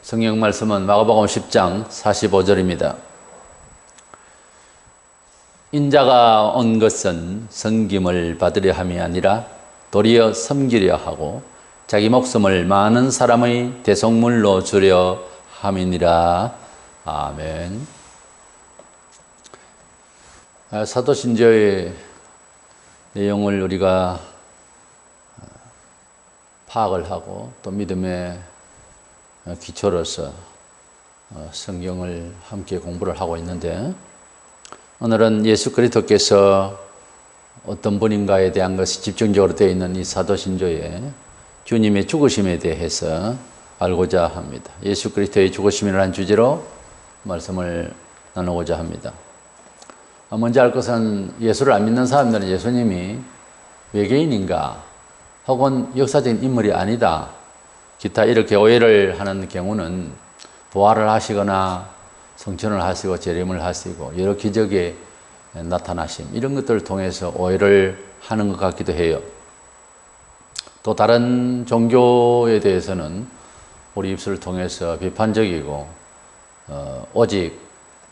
성경 말씀은 마가복음 10장 45절입니다. 인자가 온 것은 섬김을 받으려 함이 아니라 도리어 섬기려 하고 자기 목숨을 많은 사람의 대속물로 주려 함이니라. 아멘. 사도신조의 내용을 우리가 파악을 하고 또 믿음의 기초로서 성경을 함께 공부를 하고 있는데, 오늘은 예수 그리스도께서 어떤 분인가에 대한 것이 집중적으로 되어 있는 이 사도신조에 주님의 죽으심에 대해서 알고자 합니다. 예수 그리스도의 죽으심이라는 주제로 말씀을 나누고자 합니다. 먼저 알 것은, 예수를 안 믿는 사람들은 예수님이 외계인인가 혹은 역사적인 인물이 아니다, 기타 이렇게 오해를 하는 경우는 부활을 하시거나 성천을 하시고 재림을 하시고 여러 기적의 나타나심, 이런 것들을 통해서 오해를 하는 것 같기도 해요. 또 다른 종교에 대해서는 우리 입술을 통해서 비판적이고 오직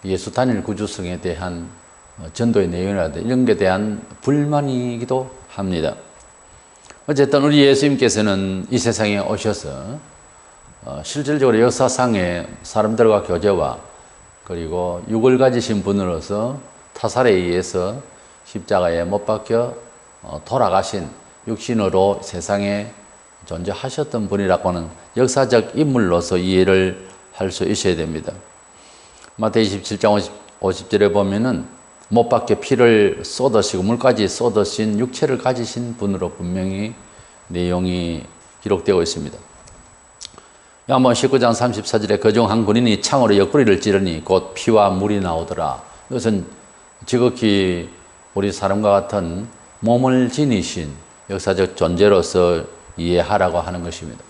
예수 단일 구주성에 대한 전도의 내용이라든지 이런 것에 대한 불만이기도 합니다. 어쨌든 우리 예수님께서는 이 세상에 오셔서 실질적으로 역사상의 사람들과 교제와 그리고 육을 가지신 분으로서 타살에 의해서 십자가에 못 박혀 돌아가신 육신으로 세상에 존재하셨던 분이라고 하는 역사적 인물로서 이해를 할 수 있어야 됩니다. 마태복음 27장 50절에 보면은 못 박혀 피를 쏟으시고 물까지 쏟으신 육체를 가지신 분으로 분명히 내용이 기록되어 있습니다. 한번 19장 34절에 그중 한 군인이 창으로 옆구리를 찌르니 곧 피와 물이 나오더라. 이것은 지극히 우리 사람과 같은 몸을 지니신 역사적 존재로서 이해하라고 하는 것입니다.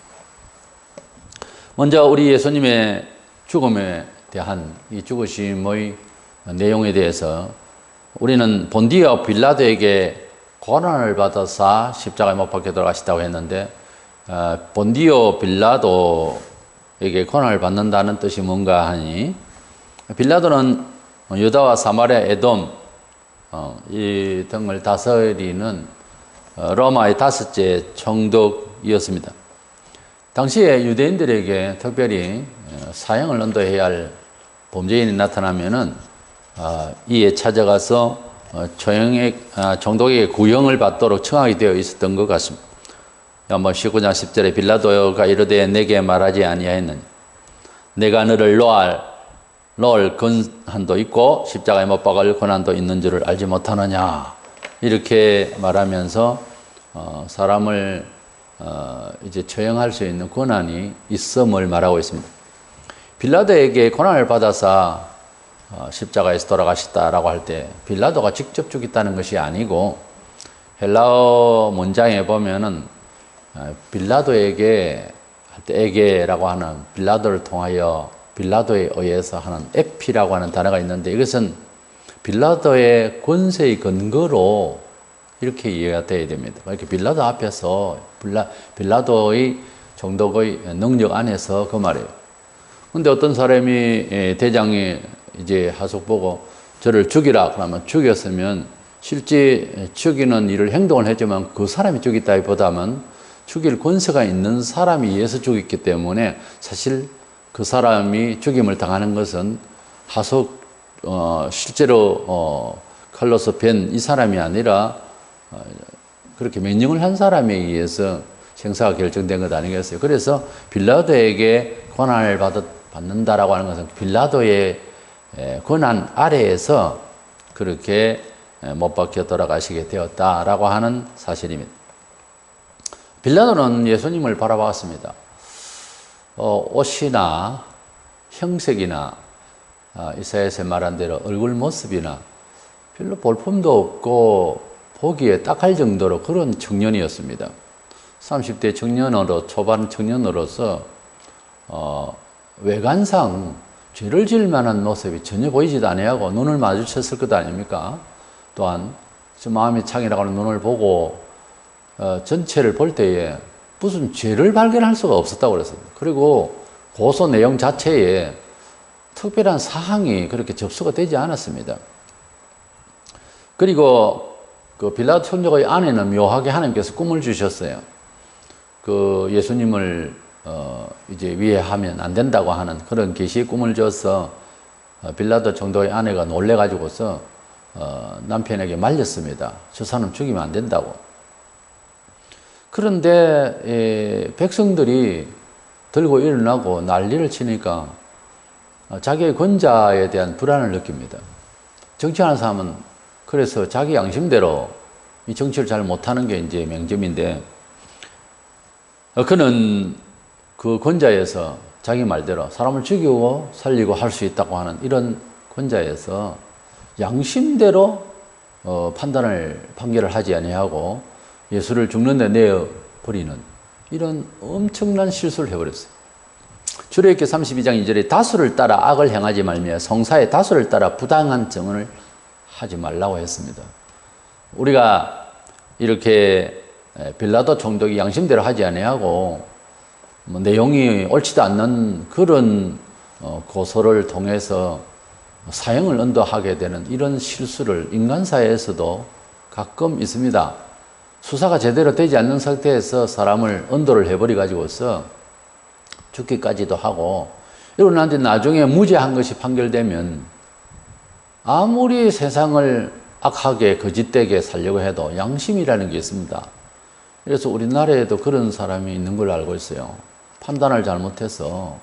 먼저 우리 예수님의 죽음에 대한 이 죽으심의 내용에 대해서 우리는 본디오 빌라도에게 고난을 받아서 십자가에 못 박혀 돌아가시다고 했는데, 본디오 빌라도에게 고난을 받는다는 뜻이 뭔가 하니, 빌라도는 유다와 사마리아, 에돔 이 등을 다스리는 로마의 5째 총독이었습니다. 당시에 유대인들에게 특별히 사형을 언도해야 할 범죄인이 나타나면은 이에 찾아가서 총독에게 구형을 받도록 청하게 되어 있었던 것 같습니다. 한번 19장 10절에 빌라도가 이르되 내게 말하지 아니하였느냐, 내가 너를 놓을 권한도 있고 십자가에 못 박을 권한도 있는 줄을 알지 못하느냐, 이렇게 말하면서 사람을 이제 처형할 수 있는 권한이 있음을 말하고 있습니다. 빌라도에게 권한을 받아서 십자가에서 돌아가셨다라고 할 때 빌라도가 직접 죽였다는 것이 아니고, 헬라어 문장에 보면은 빌라도에게 할 때 에게라고 하는, 빌라도를 통하여 빌라도에 의해서 하는 에피라고 하는 단어가 있는데, 이것은 빌라도의 권세의 근거로 이렇게 이해가 되어야 됩니다. 이렇게 빌라도 앞에서 빌라도의 총독의 능력 안에서 그 말이에요. 근데 어떤 사람이 대장이 이제 하속 보고 저를 죽이라 그러면 죽였으면 실제 죽이는 일을 행동을 했지만 그 사람이 죽였다기보다는 죽일 권세가 있는 사람이 의해서 죽였기 때문에 사실 그 사람이 죽임을 당하는 것은 하속 실제로 칼로서 벤 이 사람이 아니라 그렇게 명령을 한 사람에 의해서 생사가 결정된 것 아니겠어요? 그래서 빌라도에게 권한을 받는다라고 하는 것은 빌라도의 권한 아래에서 그렇게 못 박혀 돌아가시게 되었다라고 하는 사실입니다. 빌라도는 예수님을 바라봤습니다. 옷이나 형색이나 이사야서 말한 대로 얼굴 모습이나 별로 볼품도 없고 보기에 딱할 정도로 그런 청년이었습니다. 30대 청년으로, 초반 청년으로서 외관상 죄를 지을 만한 모습이 전혀 보이지도 아니하고 눈을 마주쳤을 것 아닙니까? 또한 마음이 창이라고 하는 눈을 보고 전체를 볼 때에 무슨 죄를 발견할 수가 없었다고 그랬습니다. 그리고 고소 내용 자체에 특별한 사항이 그렇게 접수가 되지 않았습니다. 그리고 그 빌라도 총독의 아내는 묘하게 하나님께서 꿈을 주셨어요. 그 예수님을 이제 위해하면 안 된다고 하는 그런 계시의 꿈을 줘서 빌라도 총독의 아내가 놀래가지고서 남편에게 말렸습니다. 저 사람 죽이면 안 된다고. 그런데 백성들이 들고 일어나고 난리를 치니까 자기의 권자에 대한 불안을 느낍니다. 정치하는 사람은 그래서 자기 양심대로 이 정치를 잘 못하는 게 이제 명점인데, 그는 그 권자에서 자기 말대로 사람을 죽이고 살리고 할 수 있다고 하는 이런 권자에서 양심대로 판결을 하지 아니하고 예수를 죽는 데 내어버리는 이런 엄청난 실수를 해버렸어요. 출애굽기 32장 2절에 다수를 따라 악을 행하지 말며 성사의 다수를 따라 부당한 증언을 하지 말라고 했습니다. 우리가 이렇게 빌라도 총독이 양심대로 하지 아니하고 내용이 옳지도 않는 그런 고소를 통해서 사형을 언도하게 되는 이런 실수를 인간사회에서도 가끔 있습니다. 수사가 제대로 되지 않는 상태에서 사람을 언도를 해버려 가지고서 죽기까지도 하고, 이러고 난 뒤 나중에 무죄한 것이 판결되면 아무리 세상을 악하게 거짓되게 살려고 해도 양심이라는 게 있습니다. 그래서 우리나라에도 그런 사람이 있는 걸로 알고 있어요. 판단을 잘못해서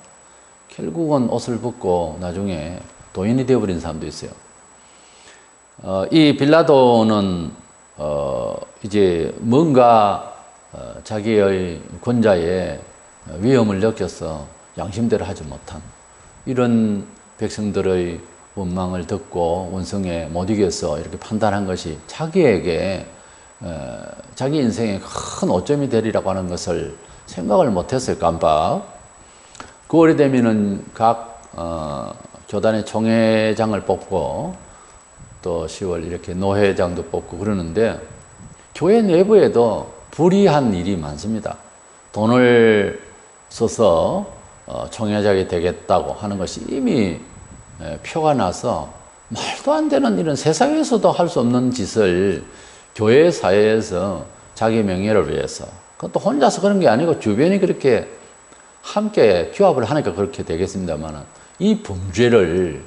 결국은 옷을 벗고 나중에 도인이 되어버린 사람도 있어요. 이 빌라도는 이제 뭔가 자기의 권자의 위험을 느껴서 양심대로 하지 못한 이런 백성들의 원망을 듣고 원성에 못 이겨서 이렇게 판단한 것이 자기에게 자기 인생에 큰 오점이 되리라고 하는 것을 생각을 못했어요. 깜빡. 9월이 되면은 각 교단의 총회장을 뽑고 또 10월 이렇게 노회장도 뽑고 그러는데, 교회 내부에도 불이한 일이 많습니다. 돈을 써서 총회장이 되겠다고 하는 것이 이미 표가 나서 말도 안 되는 이런 세상에서도 할 수 없는 짓을 교회 사회에서 자기 명예를 위해서, 그것도 혼자서 그런 게 아니고 주변이 그렇게 함께 규합을 하니까 그렇게 되겠습니다만, 이 범죄를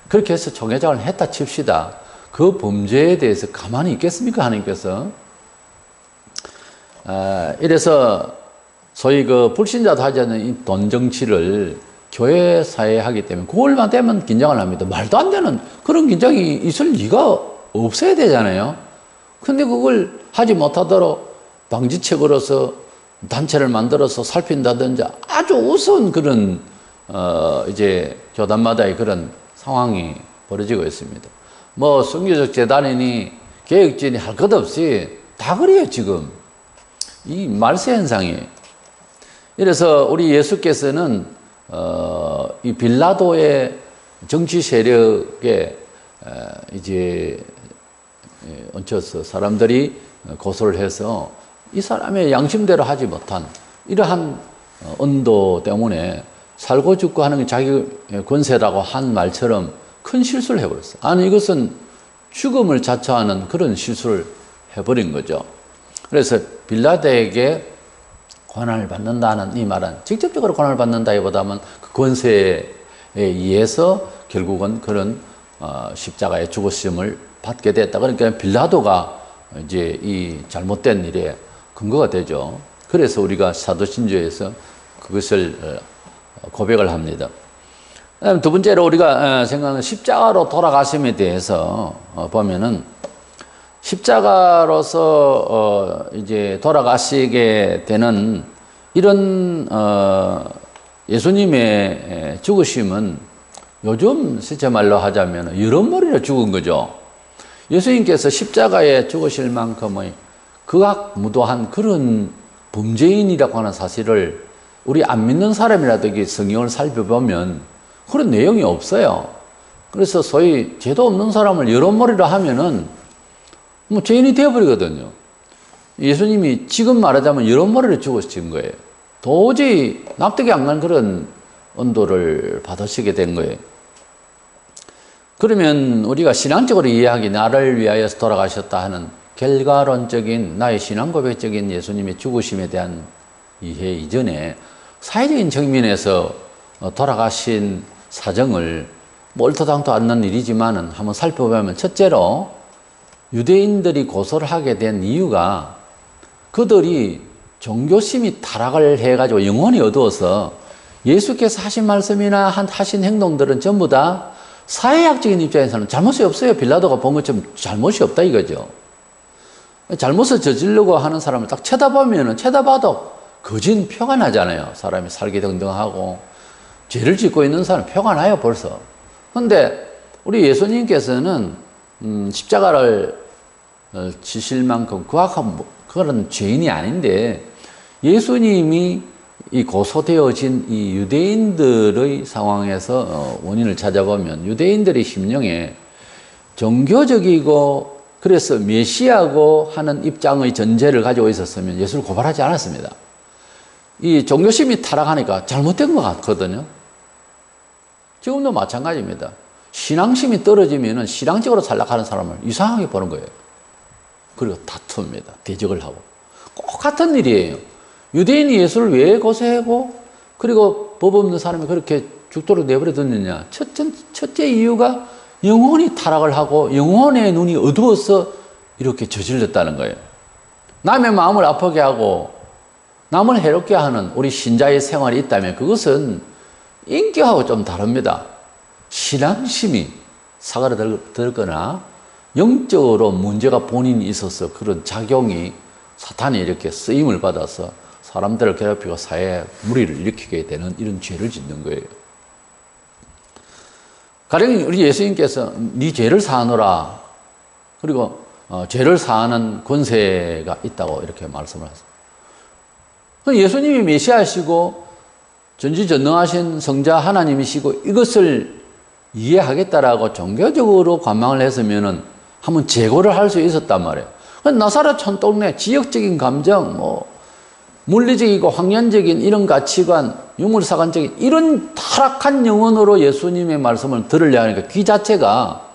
그렇게 해서 총회장을 했다 칩시다. 그 범죄에 대해서 가만히 있겠습니까? 하나님께서. 이래서 소위 그 불신자도 하지 않는 이 돈 정치를 교회 사회에 하기 때문에 9월만 되면 긴장을 합니다. 말도 안 되는 그런 긴장이 있을 리가 없어야 되잖아요. 근데 그걸 하지 못하도록 방지책으로서 단체를 만들어서 살핀다든지 아주 우스운 그런 이제 교단마다의 그런 상황이 벌어지고 있습니다. 뭐 선교적 재단이니 개혁진이 할 것 없이 다 그래요 지금. 이 말세 현상이에요. 이래서 우리 예수께서는 이 빌라도의 정치 세력에 이제 얹혀서 사람들이 고소를 해서 이 사람의 양심대로 하지 못한 이러한 언도 때문에 살고 죽고 하는 게 자기 권세라고 한 말처럼 큰 실수를 해버렸어요. 아니 이것은 죽음을 자처하는 그런 실수를 해버린 거죠. 그래서 빌라도에게 고난을 받는다는 이 말은 직접적으로 고난을 받는다기보다는 그 권세에 의해서 결국은 그런 십자가의 죽으심을 받게 됐다. 그러니까 빌라도가 이제 이 잘못된 일에 근거가 되죠. 그래서 우리가 사도신조에서 그것을 고백을 합니다. 두 번째로 우리가 생각하는 십자가로 돌아가심에 대해서 보면은 십자가로서 이제 돌아가시게 되는 이런 예수님의 죽으심은 요즘 실제 말로 하자면 여론머리로 죽은 거죠. 예수님께서 십자가에 죽으실 만큼의 극악무도한 그런 범죄인이라고 하는 사실을 우리 안 믿는 사람이라도 이 성경을 살펴보면 그런 내용이 없어요. 그래서 소위 죄도 없는 사람을 여론머리로 하면은 뭐 죄인이 되어버리거든요. 예수님이 지금 말하자면 여론머리로 죽으신 거예요. 도저히 납득이 안 가는 그런 언도를 받으시게 된 거예요. 그러면 우리가 신앙적으로 이해하기 나를 위하여서 돌아가셨다 하는 결과론적인 나의 신앙 고백적인 예수님의 죽으심에 대한 이해 이전에 사회적인 측면에서 돌아가신 사정을 옳도당도 않는 일이지만은 한번 살펴보면 첫째로 유대인들이 고소를 하게 된 이유가 그들이 종교심이 타락을 해가지고 영혼이 어두워서 예수께서 하신 말씀이나 하신 행동들은 전부 다 사회학적인 입장에서는 잘못이 없어요. 빌라도가 본 것처럼 잘못이 없다 이거죠. 잘못을 저지르려고 하는 사람을 딱 쳐다보면은 쳐다봐도 거진 표가 나잖아요. 사람이 살기등등하고 죄를 짓고 있는 사람 표가 나요 벌써. 그런데 우리 예수님께서는 십자가를 지실 만큼 그런 죄인이 아닌데 예수님이 이 고소되어진 이 유대인들의 상황에서 원인을 찾아보면 유대인들의 심령에 종교적이고 그래서 메시아고 하는 입장의 전제를 가지고 있었으면 예수를 고발하지 않았습니다. 이 종교심이 타락하니까 잘못된 것 같거든요. 지금도 마찬가지입니다. 신앙심이 떨어지면 신앙적으로 탈락하는 사람을 이상하게 보는 거예요. 그리고 다툽니다. 대적을 하고. 꼭 같은 일이에요. 유대인이 예수를 왜 고소하고 그리고 법 없는 사람이 그렇게 죽도록 내버려 뒀느냐. 첫째 이유가 영혼이 타락을 하고 영혼의 눈이 어두워서 이렇게 저질렀다는 거예요. 남의 마음을 아프게 하고 남을 해롭게 하는 우리 신자의 생활이 있다면 그것은 인격하고 좀 다릅니다. 신앙심이 사그라들거나 영적으로 문제가 본인이 있어서 그런 작용이 사탄이 이렇게 쓰임을 받아서 사람들을 괴롭히고 사회에 무리를 일으키게 되는 이런 죄를 짓는 거예요. 가령 우리 예수님께서 네 죄를 사하노라 그리고 죄를 사하는 권세가 있다고 이렇게 말씀을 하셨어요. 예수님이 메시아시고 전지전능하신 성자 하나님이시고 이것을 이해하겠다라고 종교적으로 관망을 했으면은 한번 재고를 할 수 있었단 말이에요. 나사렛 촌동네 지역적인 감정, 물리적이고 확연적인 이런 가치관, 유물사관적인 이런 타락한 영혼으로 예수님의 말씀을 들으려 하니까 귀 자체가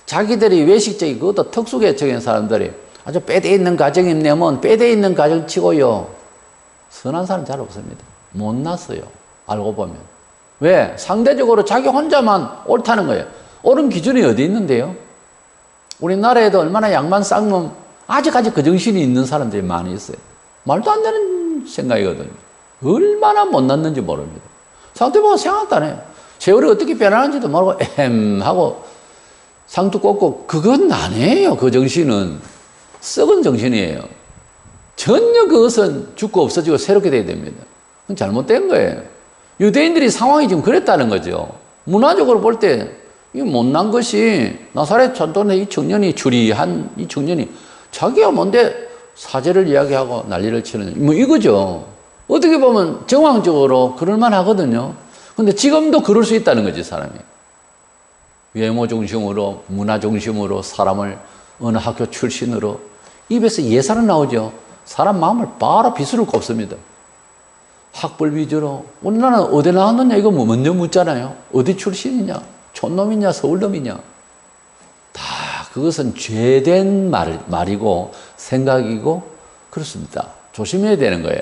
자기들이 외식적이고 그것도 특수계층인 사람들이 아주 빼대 있는 가정이냐면 빼대 있는 가정치고요. 선한 사람 잘 없습니다. 못났어요. 알고 보면. 왜? 상대적으로 자기 혼자만 옳다는 거예요. 옳은 기준이 어디 있는데요? 우리나라에도 얼마나 양반 쌍놈 아직까지 그 정신이 있는 사람들이 많이 있어요. 말도 안 되는 생각이거든요. 얼마나 못났는지 모릅니다. 상대방은 생각도 안 해요. 세월이 어떻게 변하는지도 모르고 하고 상투 꽂고 그건 아니에요. 그 정신은 썩은 정신이에요. 전혀 그것은 죽고 없어지고 새롭게 돼야 됩니다. 그건 잘못된 거예요. 유대인들이 상황이 지금 그랬다는 거죠. 문화적으로 볼 때 이 못난 것이 나사렛 촌동네 이 청년이 주리한 이 청년이 자기가 뭔데 사제를 이야기하고 난리를 치는 뭐 이거죠. 어떻게 보면 정황적으로 그럴만 하거든요. 근데 지금도 그럴 수 있다는 거지 사람이. 외모 중심으로 문화 중심으로 사람을 어느 학교 출신으로 입에서 예사는 나오죠. 사람 마음을 바로 비수를 꼽습니다. 학벌 위주로 우리나라는 어디 나왔느냐 이거 먼저 묻잖아요. 어디 출신이냐 촌놈이냐 서울놈이냐 다 그것은 죄된 말이고 생각이고 그렇습니다. 조심해야 되는 거예요.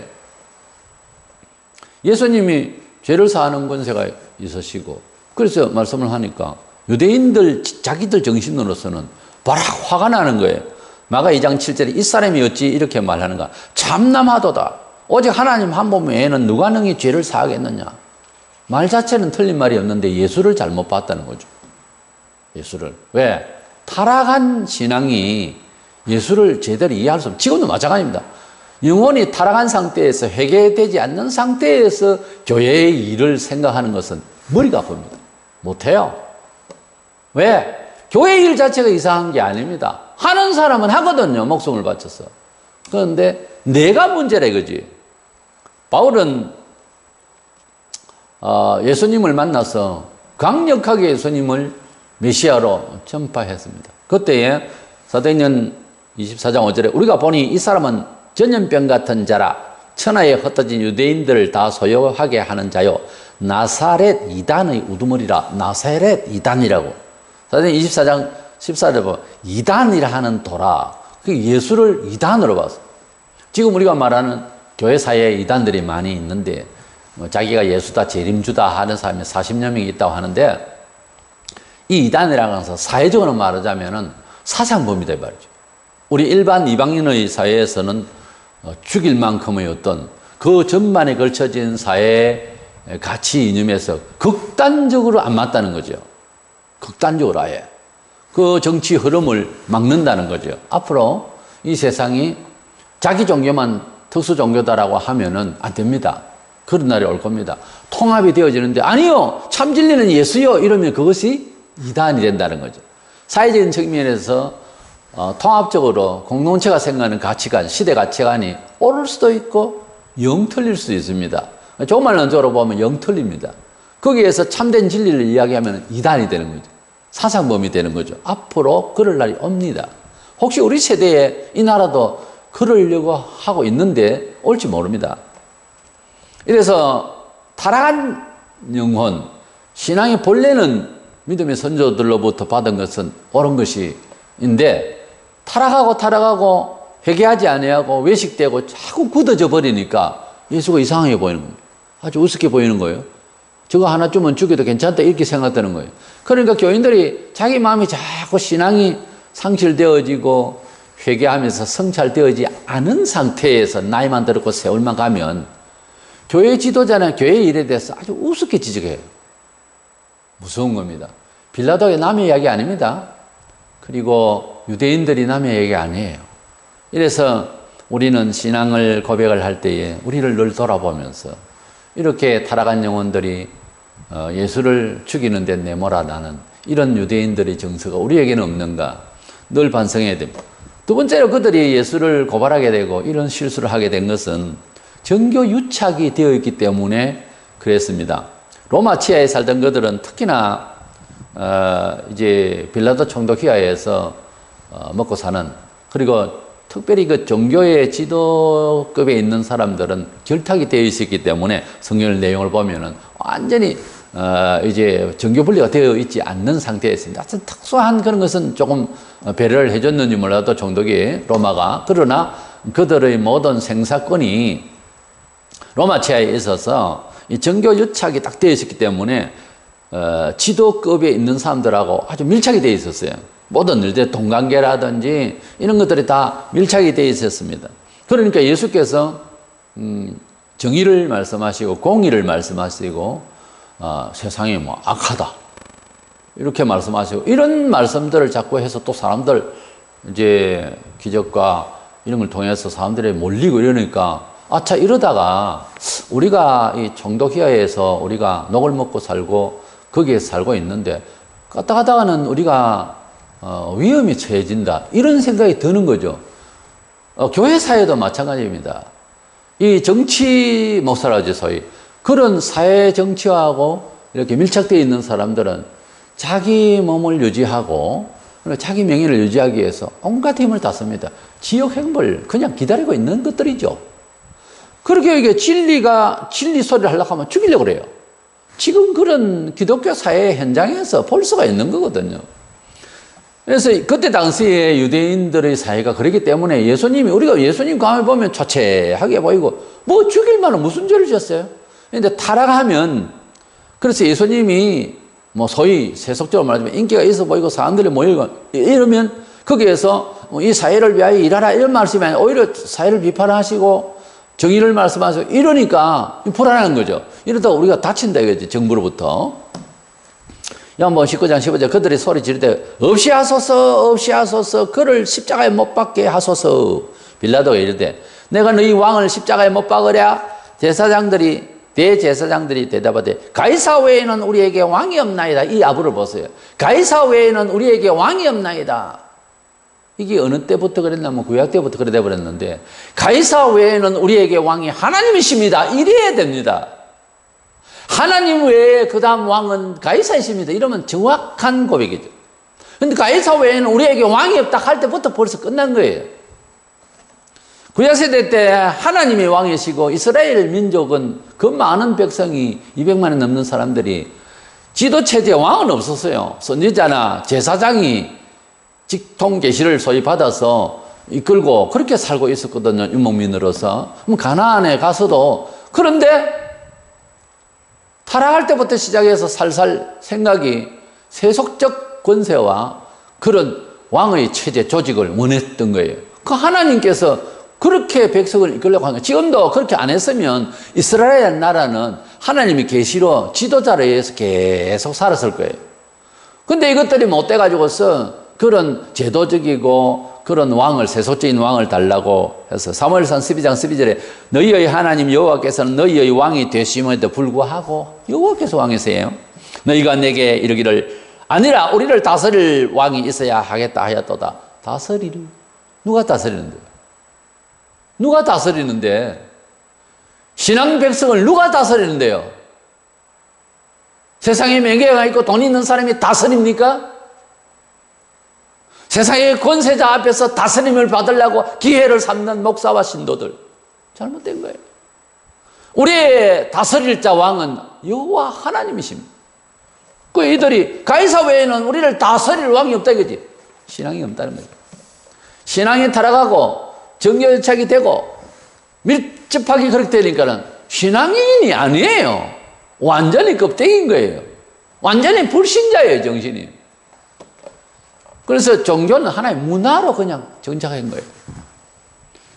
예수님이 죄를 사하는 권세가 있으시고 그래서 말씀을 하니까 유대인들 자기들 정신으로서는 바락 화가 나는 거예요. 마가 2장 7절에 이 사람이 어찌 이렇게 말하는가 참남하도다. 오직 하나님 한 분 외에는 누가 능히 죄를 사하겠느냐. 말 자체는 틀린 말이 없는데 예수를 잘못 봤다는 거죠. 예수를. 왜? 타락한 신앙이 예수를 제대로 이해할 수 없어요. 지금도 마찬가지입니다. 영혼이 타락한 상태에서 회개되지 않는 상태에서 교회의 일을 생각하는 것은 머리가 아픕니다. 못해요. 왜? 교회 일 자체가 이상한 게 아닙니다. 하는 사람은 하거든요. 목숨을 바쳐서. 그런데 내가 문제라 이거지. 바울은 예수님을 만나서 강력하게 예수님을 메시아로 전파했습니다. 그때에 사도행전 24장 5절에 우리가 보니 이 사람은 전염병 같은 자라 천하에 흩어진 유대인들을 다 소유하게 하는 자요 나사렛 이단의 우두머리라. 나사렛 이단이라고. 사도행 24장 14절에 보면 이단이라 하는 도라. 예수를 이단으로 봤어. 지금 우리가 말하는 교회 사이에 이단들이 많이 있는데 자기가 예수다 재림주다 하는 사람이 40여 명이 있다고 하는데 이 이단이라고 해서 사회적으로 말하자면은 사상범이다 말이죠. 우리 일반 이방인의 사회에서는 죽일 만큼의 어떤 그 전반에 걸쳐진 사회 가치 이념에서 극단적으로 안 맞다는 거죠. 극단적으로 아예. 그 정치 흐름을 막는다는 거죠. 앞으로 이 세상이 자기 종교만 특수 종교다라고 하면은 안 됩니다. 그런 날이 올 겁니다. 통합이 되어지는데 아니요 참 진리는 예수요 이러면 그것이 이단이 된다는 거죠. 사회적인 측면에서 통합적으로 공동체가 생각하는 가치관, 시대 가치관이 옳을 수도 있고 영 틀릴 수도 있습니다. 좋은 말로 적으로 보면 영 틀립니다. 거기에서 참된 진리를 이야기하면 이단이 되는 거죠. 사상범이 되는 거죠. 앞으로 그럴 날이 옵니다. 혹시 우리 세대에 이 나라도 그러려고 하고 있는데 올지 모릅니다. 이래서 타락한 영혼, 신앙의 본래는 믿음의 선조들로부터 받은 것은 옳은 것인데 타락하고 회개하지 아니하고 외식되고 자꾸 굳어져 버리니까 예수가 이상하게 보이는 거예요. 아주 우습게 보이는 거예요. 저거 하나 주면 죽여도 괜찮다 이렇게 생각되는 거예요. 그러니까 교인들이 자기 마음이 자꾸 신앙이 상실되어지고 회개하면서 성찰되어지지 않은 상태에서 나이만 들었고 세월만 가면 교회 지도자는 교회 일에 대해서 아주 우습게 지적해요. 무서운 겁니다. 빌라도가 남의 이야기 아닙니다. 그리고 유대인들이 남의 얘기 아니에요. 이래서 우리는 신앙을 고백을 할 때에 우리를 늘 돌아보면서 이렇게 타락한 영혼들이 예수를 죽이는 데 내몰아나는 이런 유대인들의 정서가 우리에게는 없는가 늘 반성해야 됩니다. 두 번째로 그들이 예수를 고발하게 되고 이런 실수를 하게 된 것은 정교 유착이 되어 있기 때문에 그랬습니다. 로마 치하에 살던 그들은 특히나 이제 빌라도 총독 휘하에서 먹고 사는, 그리고 특별히 그 종교의 지도급에 있는 사람들은 결탁이 되어 있었기 때문에 성경 내용을 보면은 완전히 이제 정교 분리가 되어 있지 않는 상태였습니다. 하여튼 특수한 그런 것은 조금 배려를 해줬는지 몰라도 총독이 로마가, 그러나 그들의 모든 생사권이 로마 치하에 있어서 이 정교 유착이 딱 되어 있었기 때문에 지도급에 있는 사람들하고 아주 밀착이 되어 있었어요. 모든 일들, 동관계라든지 이런 것들이 다 밀착이 되어 있었습니다. 그러니까 예수께서 정의를 말씀하시고 공의를 말씀하시고 세상이 뭐 악하다 이렇게 말씀하시고 이런 말씀들을 자꾸 해서 또 사람들 이제 기적과 이런 걸 통해서 사람들이 몰리고 이러니까 아차 이러다가 우리가 이 총독휘하에서 우리가 녹을 먹고 살고 거기에서 살고 있는데 가다가는 우리가 위험에 처해진다 이런 생각이 드는 거죠. 교회 사회도 마찬가지입니다. 이 정치 목사라죠, 소위. 그런 사회 정치하고 이렇게 밀착되어 있는 사람들은 자기 몸을 유지하고 자기 명예를 유지하기 위해서 온갖 힘을 다 씁니다. 지역 행보를 그냥 기다리고 있는 것들이죠. 그렇게 이게 진리 소리를 하려고 하면 죽이려고 그래요. 지금 그런 기독교 사회 현장에서 볼 수가 있는 거거든요. 그래서 그때 당시에 유대인들의 사회가 그렇기 때문에 우리가 예수님 가만히 보면 초췌하게 보이고 뭐 죽일 만한 무슨 죄를 지었어요? 그런데 타락하면, 그래서 예수님이 뭐 소위 세속적으로 말하자면 인기가 있어 보이고 사람들이 모이고 이러면 거기에서 이 사회를 위하여 일하라 이런 말씀이 아니라 오히려 사회를 비판하시고 정의를 말씀하시고 이러니까 불안한 거죠. 이러다가 우리가 다친다 이거지, 정부로부터. 요한복음 19장 15절 그들이 소리 지를 때 없이 하소서 그를 십자가에 못 박게 하소서. 빌라도가 이르되 내가 너희 왕을 십자가에 못 박으랴. 대제사장들이 대답하되 가이사 외에는 우리에게 왕이 없나이다. 이 아부를 보세요. 가이사 외에는 우리에게 왕이 없나이다. 이게 어느 때부터 그랬냐면 구약 때부터 그래 버렸는데 가이사 외에는 우리에게 왕이 하나님이십니다. 이래야 됩니다. 하나님 외에 그 다음 왕은 가이사이십니다. 이러면 정확한 고백이죠. 그런데 가이사 외에는 우리에게 왕이 없다 할 때부터 벌써 끝난 거예요. 구약시대 때 하나님이 왕이시고 이스라엘 민족은 그 많은 백성이 200만이 넘는 사람들이 지도체제에 왕은 없었어요. 선지자나 제사장이 직통 계시를 소위 받아서 이끌고 그렇게 살고 있었거든요. 유목민으로서. 그럼 가나안에 가서도 그런데 타락할 때부터 시작해서 살살 생각이 세속적 권세와 그런 왕의 체제 조직을 원했던 거예요. 그 하나님께서 그렇게 백성을 이끌려고 하는 거예요. 지금도 그렇게 안 했으면 이스라엘 나라는 하나님이 계시로 지도자를 의해서 계속 살았을 거예요. 근데 이것들이 못 돼가지고서 그런 제도적이고 그런 왕을, 세속적인 왕을 달라고 해서 사무엘상 12장 12절에 너희의 하나님 여호와께서는 너희의 왕이 되심에도 불구하고 여호와께서 왕이세요. 너희가 내게 이르기를 아니라 우리를 다스릴 왕이 있어야 하겠다 하였도다. 다스릴? 누가 다스리는데? 누가 다스리는데? 신앙 백성을 누가 다스리는데요? 세상에 명예가 있고 돈 있는 사람이 다스립니까? 세상의 권세자 앞에서 다스림을 받으려고 기회를 삼는 목사와 신도들, 잘못된 거예요. 우리의 다스릴 자 왕은 여호와 하나님이십니다. 그 이들이 가이사 외에는 우리를 다스릴 왕이 없다 이거지. 신앙이 없다는 거예요. 신앙이 타락하고 정교연착이 되고 밀접하게 그렇게 되니까는 신앙인이 아니에요. 완전히 껍데기인 거예요. 완전히 불신자예요, 정신이. 그래서 종교는 하나의 문화로 그냥 정착한 거예요.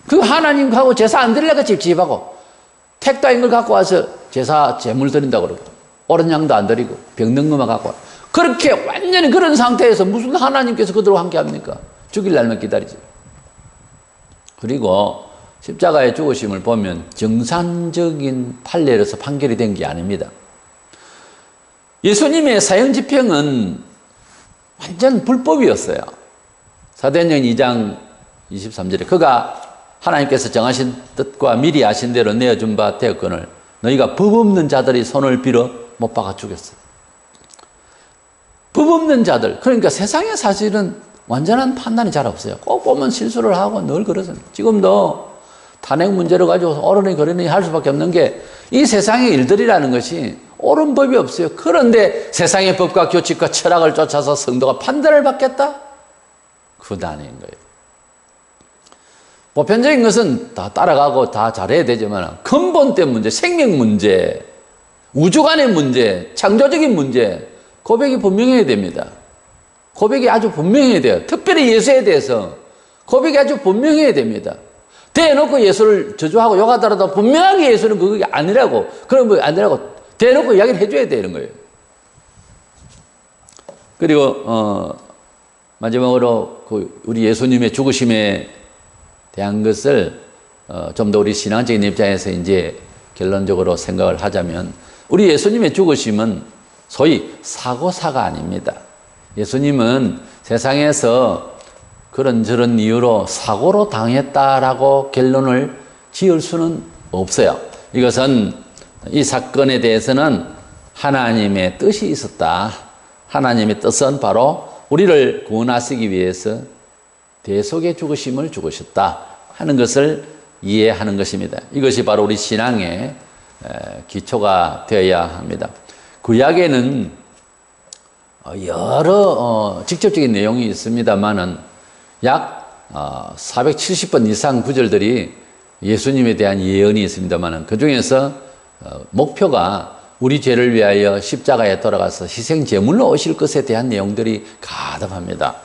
그 하나님하고 제사 안 드리려고 찝찝하고 택다인 걸 갖고 와서 제사 제물 드린다고 그러고 어른 양도 안 드리고 병든 것만 갖고 와. 그렇게 완전히 그런 상태에서 무슨 하나님께서 그들과 함께 합니까? 죽일 날만 기다리지. 그리고 십자가의 죽으심을 보면 정상적인 판례로서 판결이 된 게 아닙니다. 예수님의 사형 집행은 완전 불법이었어요. 사도행전 2장 23절에 그가 하나님께서 정하신 뜻과 미리 아신 대로 내어준 바 되었거늘 너희가 법 없는 자들이 손을 빌어 못 박아 죽였어요. 법 없는 자들, 그러니까 세상에 사실은 완전한 판단이 잘 없어요. 꼭 보면 실수를 하고 늘 그러세요. 지금도 탄핵 문제를 가지고 어른이 그러니 할 수밖에 없는 게 이 세상의 일들이라는 것이 옳은 법이 없어요. 그런데 세상의 법과 규칙과 철학을 쫓아서 성도가 판단을 받겠다? 그건 아닌 거예요. 보편적인 것은 다 따라가고 다 잘해야 되지만 근본된 문제, 생명 문제, 우주관의 문제, 창조적인 문제, 고백이 분명해야 됩니다. 고백이 아주 분명해야 돼요. 특별히 예수에 대해서 고백이 아주 분명해야 됩니다. 대놓고 예수를 저주하고 욕하더라도 분명하게 예수는 그게 아니라고, 그런 거 아니라고 대놓고 이야기를 해줘야 되는 거예요. 그리고 마지막으로 우리 예수님의 죽으심에 대한 것을 좀 더 우리 신앙적인 입장에서 이제 결론적으로 생각을 하자면 우리 예수님의 죽으심은 소위 사고사가 아닙니다. 예수님은 세상에서 그런저런 이유로 사고로 당했다라고 결론을 지을 수는 없어요. 이것은 이 사건에 대해서는 하나님의 뜻이 있었다. 하나님의 뜻은 바로 우리를 구원하시기 위해서 대속의 죽으심을 죽으셨다 하는 것을 이해하는 것입니다. 이것이 바로 우리 신앙의 기초가 되어야 합니다. 구약에는 여러 직접적인 내용이 있습니다만은 약 470번 이상 구절들이 예수님에 대한 예언이 있습니다만은 그 중에서 목표가 우리 죄를 위하여 십자가에 돌아가서 희생 제물로 오실 것에 대한 내용들이 가득합니다.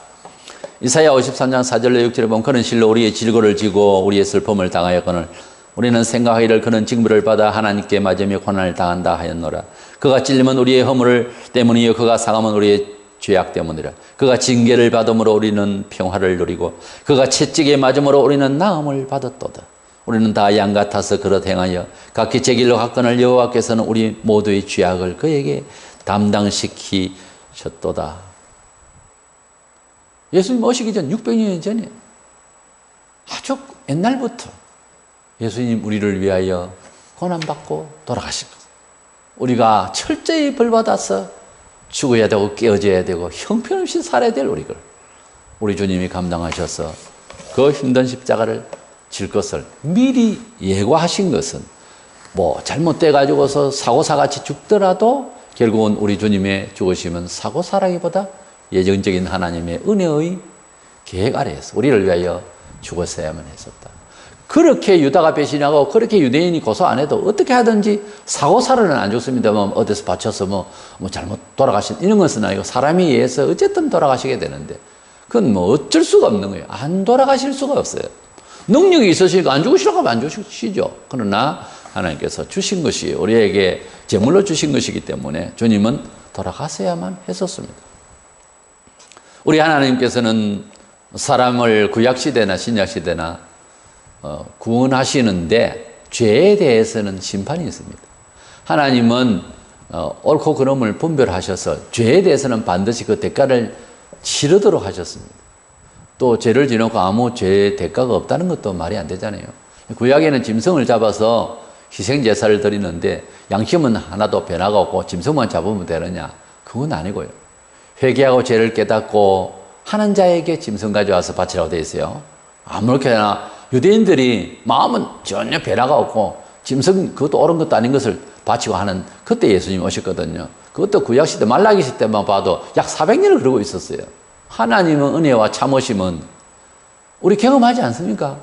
이사야 53장 4절로 6절에 보면 그는 실로 우리의 질고를 지고 우리의 슬픔을 당하였거늘 우리는 생각하기를 그는 징벌을 받아 하나님께 맞으며 고난을 당한다 하였노라. 그가 찔림은 우리의 허물 때문이요 그가 상함은 우리의 죄악 때문이라. 그가 징계를 받음으로 우리는 평화를 누리고 그가 채찍에 맞음으로 우리는 나음을 받았도다. 우리는 다 양 같아서 그릇 행하여 각기 제 길로 갔거늘 여호와께서는 우리 모두의 죄악을 그에게 담당시키셨도다. 예수님 오시기 전 600년 전에 아주 옛날부터 예수님 우리를 위하여 고난받고 돌아가신 것. 우리가 철저히 벌받아서 죽어야 되고 깨어져야 되고 형편없이 살아야 될 우리 주님이 감당하셔서 그 힘든 십자가를 것을 미리 예고하신 것은 뭐 잘못돼가지고서 사고사같이 죽더라도 결국은 우리 주님의 죽으심은 사고사라기보다 예정적인 하나님의 은혜의 계획 아래에서 우리를 위하여 죽었어야만 했었다. 그렇게 유다가 배신하고 그렇게 유대인이 고소 안 해도 어떻게 하든지 사고사로는 안 죽습니다만 어디서 받쳐서 뭐 잘못 돌아가신 이런 것은 아니고 사람에 의해서 어쨌든 돌아가시게 되는데 그건 뭐 어쩔 수가 없는 거예요. 안 돌아가실 수가 없어요. 능력이 있으시니까 안 죽으시라고 하면 안 죽으시죠. 그러나 하나님께서 주신 것이 우리에게 제물로 주신 것이기 때문에 주님은 돌아가셔야만 했었습니다. 우리 하나님께서는 사람을 구약시대나 신약시대나 구원하시는데 죄에 대해서는 심판이 있습니다. 하나님은 옳고 그름을 분별하셔서 죄에 대해서는 반드시 그 대가를 치르도록 하셨습니다. 또 죄를 지놓고 아무 죄의 대가가 없다는 것도 말이 안 되잖아요. 구약에는 짐승을 잡아서 희생제사를 드리는데 양심은 하나도 변화가 없고 짐승만 잡으면 되느냐? 그건 아니고요. 회개하고 죄를 깨닫고 하는 자에게 짐승 가져와서 바치라고 되어 있어요. 아무렇게나 유대인들이 마음은 전혀 변화가 없고 짐승 그것도 옳은 것도 아닌 것을 바치고 하는 그때 예수님이 오셨거든요. 그것도 구약시대 말라기시 때만 봐도 약 400년을 그러고 있었어요. 하나님은 은혜와 참으심은 우리 경험하지 않습니까?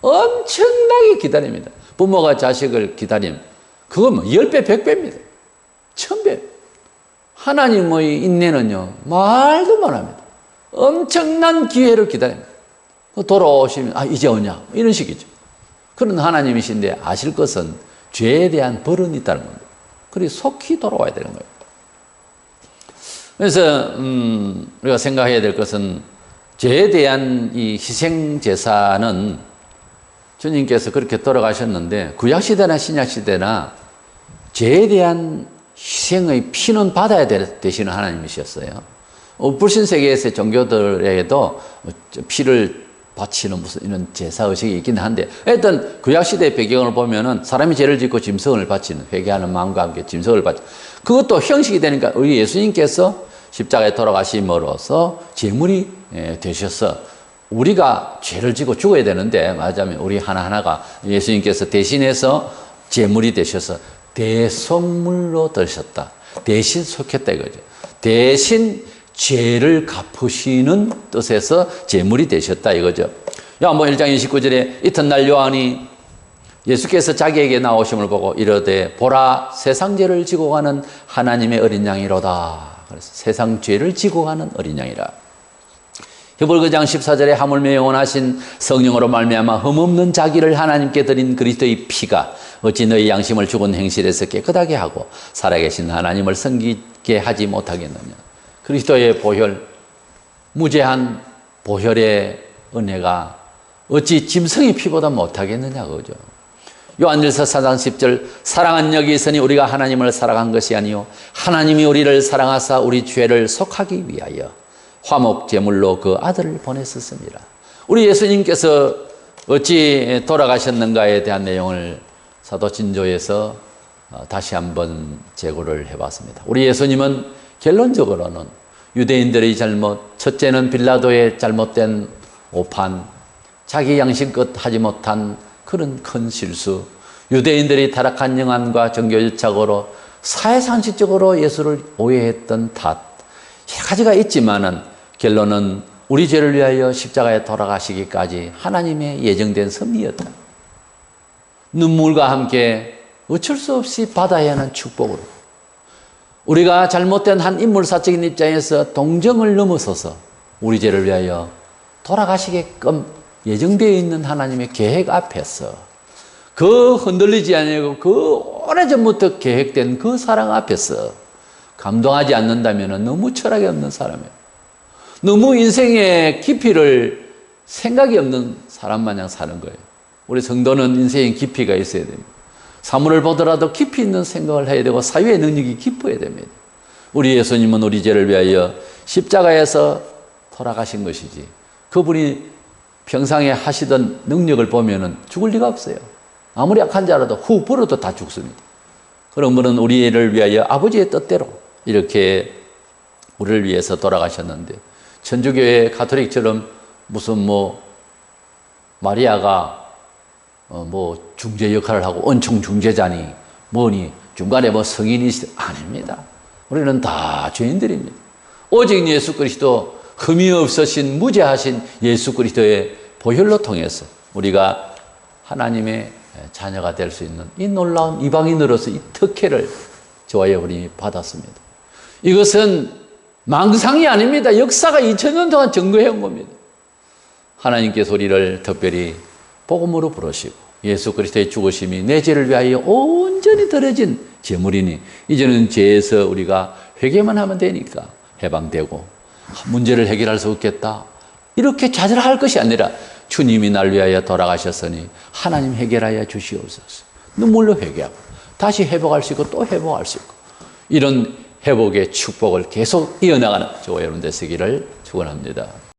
엄청나게 기다립니다. 부모가 자식을 기다림 그건 뭐 10배 100배입니다. 1000배. 하나님의 인내는요 말도 못합니다. 엄청난 기회를 기다립니다. 돌아오시면 이제 오냐 이런 식이죠. 그런 하나님이신데 아실 것은 죄에 대한 벌은 있다는 겁니다. 그래서 속히 돌아와야 되는 거예요. 그래서 우리가 생각해야 될 것은 죄에 대한 이 희생 제사는 주님께서 그렇게 돌아가셨는데 구약시대나 신약시대나 죄에 대한 희생의 피는 받아야 되시는 하나님이셨어요. 불신세계에서의 종교들에게도 피를 바치는 무슨 이런 제사의식이 있긴 한데 일단 구약시대의 배경을 보면은 사람이 죄를 짓고 짐승을 바치는 회개하는 마음과 함께 짐승을 바치는 그것도 형식이 되니까 우리 예수님께서 십자가에 돌아가심으로써 제물이 되셔서 우리가 죄를 지고 죽어야 되는데 말하자면 우리 하나하나가 예수님께서 대신해서 제물이 되셔서 대속물로 되셨다. 대신 속했다 이거죠. 대신 죄를 갚으시는 뜻에서 제물이 되셨다 이거죠. 요한복음 1장 29절에 이튿날 요한이 예수께서 자기에게 나오심을 보고 이르되 보라 세상 죄를 지고 가는 하나님의 어린 양이로다. 그래서 세상 죄를 지고 가는 어린 양이라. 히브리서 9장 14절에 하물며 영원하신 성령으로 말미암아 흠없는 자기를 하나님께 드린 그리스도의 피가 어찌 너희 양심을 죽은 행실에서 깨끗하게 하고 살아계신 하나님을 섬기게 하지 못하겠느냐. 그리스도의 보혈, 무죄한 보혈의 은혜가 어찌 짐승의 피보다 못하겠느냐 그거죠. 요한일서 4장 10절 사랑은 여기 있으니 우리가 하나님을 사랑한 것이 아니요 하나님이 우리를 사랑하사 우리 죄를 속하기 위하여 화목 제물로 그 아들을 보냈었습니다. 우리 예수님께서 어찌 돌아가셨는가에 대한 내용을 사도 진조에서 다시 한번 재고를 해봤습니다. 우리 예수님은 결론적으로는 유대인들의 잘못, 첫째는 빌라도의 잘못된 오판, 자기 양심껏 하지 못한 그런 큰 실수, 유대인들이 타락한 영안과 종교유착으로 사회상식적으로 예수를 오해했던 탓, 여러 가지가 있지만은 결론은 우리 죄를 위하여 십자가에 돌아가시기까지 하나님의 예정된 섭리였다. 눈물과 함께 어쩔 수 없이 받아야 하는 축복으로 우리가 잘못된 한 인물사적인 입장에서 동정을 넘어서서 우리 죄를 위하여 돌아가시게끔 예정되어 있는 하나님의 계획 앞에서 그 흔들리지 아니하고 그 오래전부터 계획된 그 사랑 앞에서 감동하지 않는다면 너무 철학이 없는 사람이에요. 너무 인생의 깊이를 생각이 없는 사람 마냥 사는 거예요. 우리 성도는 인생의 깊이가 있어야 됩니다. 사물을 보더라도 깊이 있는 생각을 해야 되고 사유의 능력이 깊어야 됩니다. 우리 예수님은 우리 죄를 위하여 십자가에서 돌아가신 것이지 그분이 평상에 하시던 능력을 보면 죽을 리가 없어요. 아무리 약한 자라도 후 불어도 다 죽습니다. 그런 분은 우리를 위하여 아버지의 뜻대로 이렇게 우리를 위해서 돌아가셨는데 천주교의 가톨릭처럼 무슨 마리아가 뭐 중재 역할을 하고 은총 중재자니 뭐니 중간에 뭐 성인이 아닙니다. 우리는 다 죄인들입니다. 오직 예수 그리스도 흠이 없으신 무죄하신 예수 그리스도의 보혈로 통해서 우리가 하나님의 자녀가 될 수 있는 이 놀라운 이방인으로서 이 특혜를 저와 여러분이 받았습니다. 이것은 망상이 아닙니다. 역사가 2000년 동안 증거해 온 겁니다. 하나님께서 우리를 특별히 복음으로 부르시고 예수 그리스도의 죽으심이 내 죄를 위하여 온전히 들어진 제물이니 이제는 죄에서 우리가 회개만 하면 되니까 해방되고 문제를 해결할 수 없겠다 이렇게 좌절할 것이 아니라 주님이 날 위하여 돌아가셨으니 하나님 해결하여 주시옵소서. 눈물로 회개하고 다시 회복할 수 있고 또 회복할 수 있고 이런 회복의 축복을 계속 이어나가는 저와 여러분 되시기를 축원합니다.